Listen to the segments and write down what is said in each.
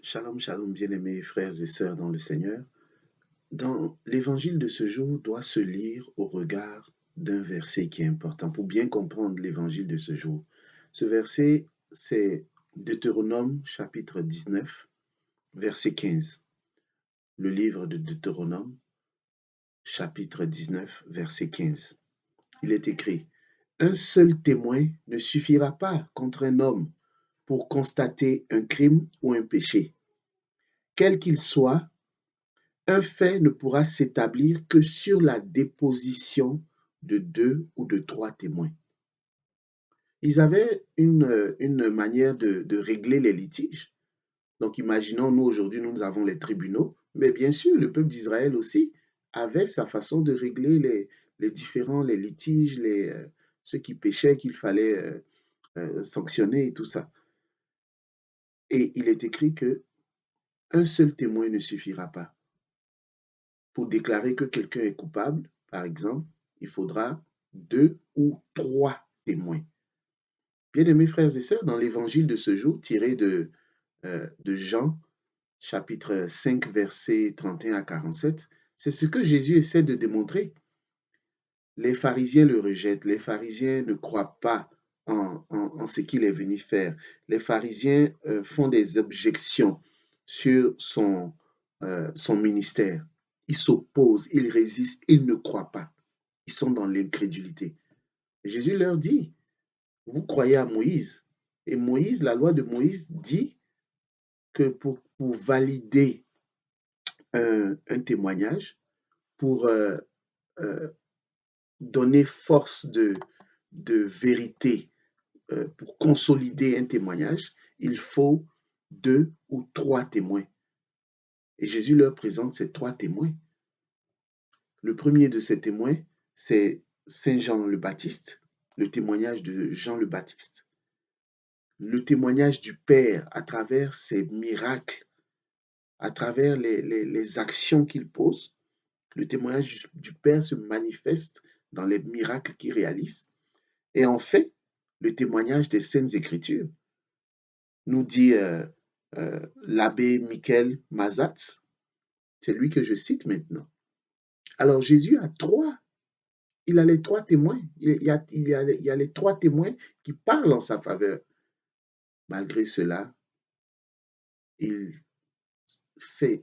Shalom, shalom, bien-aimés frères et sœurs dans le Seigneur. Dans l'évangile de ce jour doit se lire au regard d'un verset qui est important pour bien comprendre l'évangile de ce jour. Ce verset, c'est Deutéronome chapitre 19, verset 15. Le livre de Deutéronome chapitre 19, verset 15. Il est écrit: un seul témoin ne suffira pas contre un homme pour constater un crime ou un péché. Quel qu'il soit, un fait ne pourra s'établir que sur la déposition de 2 ou de 3 témoins. Ils avaient une manière de régler les litiges. Donc imaginons, nous aujourd'hui, nous avons les tribunaux, mais bien sûr, le peuple d'Israël aussi avait sa façon de régler les litiges, ceux qui péchaient qu'il fallait sanctionner et tout ça. Et il est écrit que un seul témoin ne suffira pas. Pour déclarer que quelqu'un est coupable, par exemple, il faudra 2 ou 3 témoins. Bien-aimés frères et sœurs, dans l'évangile de ce jour, tiré de Jean, chapitre 5, versets 31 à 47, c'est ce que Jésus essaie de démontrer. Les pharisiens le rejettent, les pharisiens ne croient pas en ce qu'il est venu faire. Les pharisiens font des objections sur son ministère. Ils s'opposent, ils résistent, ils ne croient pas. Ils sont dans l'incrédulité. Jésus leur dit: vous croyez à Moïse. Et Moïse, la loi de Moïse dit que pour valider un témoignage, pour donner force de vérité, pour consolider un témoignage, il faut 2 ou 3 témoins. Et Jésus leur présente ces 3 témoins. Le premier de ces témoins, c'est Saint Jean le Baptiste, le témoignage de Jean le Baptiste. Le témoignage du Père à travers ses miracles, à travers les actions qu'il pose. Le témoignage du Père se manifeste dans les miracles qu'il réalise. Et enfin, le témoignage des Saintes Écritures, nous dit l'abbé Michel Mazatz. C'est lui que je cite maintenant. Alors Jésus a 3. Il a les 3 témoins. Il y a les 3 témoins qui parlent en sa faveur. Malgré cela, il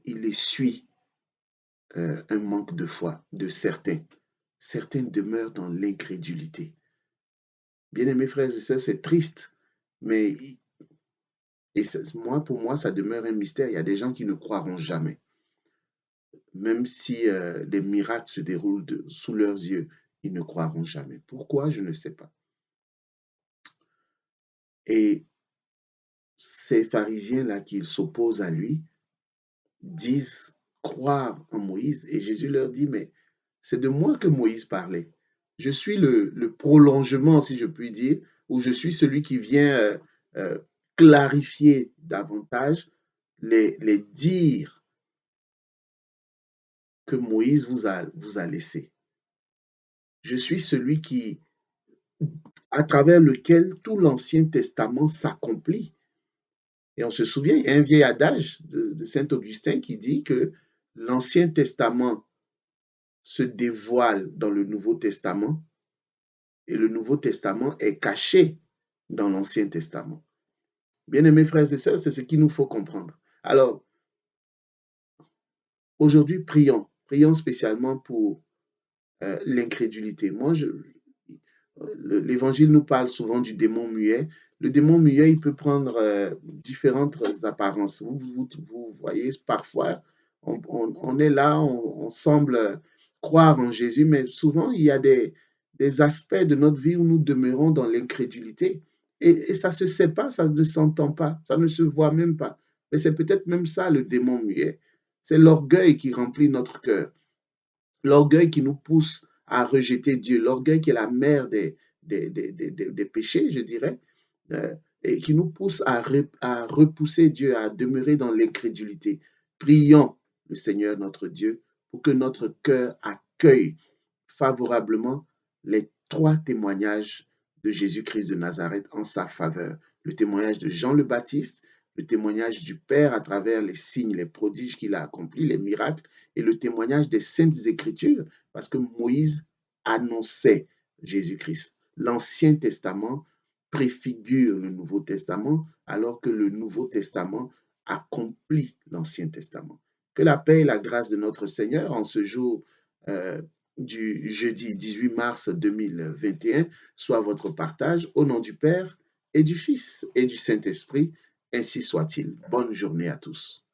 essuie un manque de foi de certains. Certains demeurent dans l'incrédulité. Bien-aimés frères et sœurs, c'est triste, mais pour moi, ça demeure un mystère. Il y a des gens qui ne croiront jamais. Même si des miracles se déroulent sous leurs yeux, ils ne croiront jamais. Pourquoi? Je ne sais pas. Et ces pharisiens-là qui s'opposent à lui disent croire en Moïse. Et Jésus leur dit, mais c'est de moi que Moïse parlait. Je suis le prolongement, si je puis dire, ou je suis celui qui vient clarifier davantage les dires que Moïse vous a laissés. Je suis celui à travers lequel tout l'Ancien Testament s'accomplit. Et on se souvient, il y a un vieil adage de Saint Augustin qui dit que l'Ancien Testament se dévoile dans le Nouveau Testament et le Nouveau Testament est caché dans l'Ancien Testament. Bien-aimés frères et sœurs, c'est ce qu'il nous faut comprendre. Alors, aujourd'hui, prions. Prions spécialement pour l'incrédulité. L'Évangile nous parle souvent du démon muet. Le démon muet, il peut prendre différentes apparences. Vous voyez, parfois, on est là, on semble croire en Jésus, mais souvent, il y a des aspects de notre vie où nous demeurons dans l'incrédulité. Et ça ne se sait pas, ça ne s'entend pas, ça ne se voit même pas. Mais c'est peut-être même ça le démon muet. C'est l'orgueil qui remplit notre cœur. L'orgueil qui nous pousse à rejeter Dieu, l'orgueil qui est la mère des péchés, je dirais, et qui nous pousse à repousser Dieu, à demeurer dans l'incrédulité. Prions le Seigneur notre Dieu pour que notre cœur accueille favorablement les 3 témoignages de Jésus-Christ de Nazareth en sa faveur. Le témoignage de Jean le Baptiste, le témoignage du Père à travers les signes, les prodiges qu'il a accomplis, les miracles, et le témoignage des saintes Écritures, parce que Moïse annonçait Jésus-Christ. L'Ancien Testament préfigure le Nouveau Testament, alors que le Nouveau Testament accomplit l'Ancien Testament. Que la paix et la grâce de notre Seigneur en ce jour euh, du jeudi 18 mars 2021 soit votre partage au nom du Père et du Fils et du Saint-Esprit. Ainsi soit-il. Bonne journée à tous.